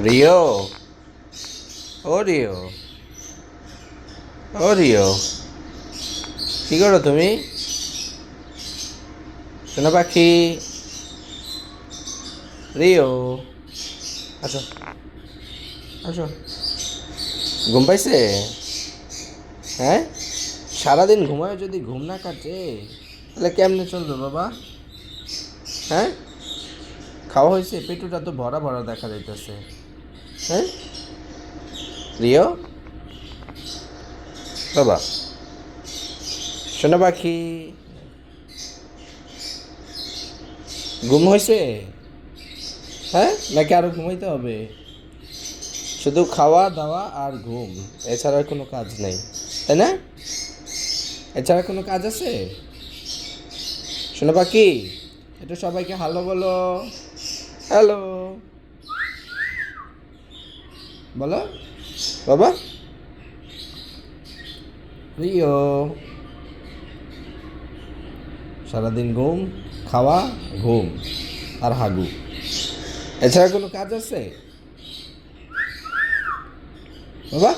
Rio, ও Rio, ও Rio, কি করো তুমি? শোনো পাখি, রিও, আসো, আসো। ঘুম পাইছে? হ্যাঁ, সারাদিন ঘুমায়, যদি ঘুম না কাটে তাহলে কেমনে চলবে বাবা? হ্যাঁ, খাওয়া হয়েছে? পেটুটা তো ভরা ভরা দেখা যাইতেছে। হ্যাঁ, রিও, বাবা, শোনো পাখি, ঘুম হয়েছে? হ্যাঁ, নাকি আরো ঘুমাইতে হবে? শুধু খাওয়া দাওয়া আর ঘুম, এছাড়া আর কোনো কাজ নেই, তাই না? এছাড়া কোনো কাজ আছে? শোনো পাখি, একটু সবাইকে হ্যালো বলো। হ্যালো বলো বাবা। রিও, সারাদিন ঘুম, খাওয়া, ঘুম আর হাগু, এছাড়া কোনো কাজ আছে বাবা?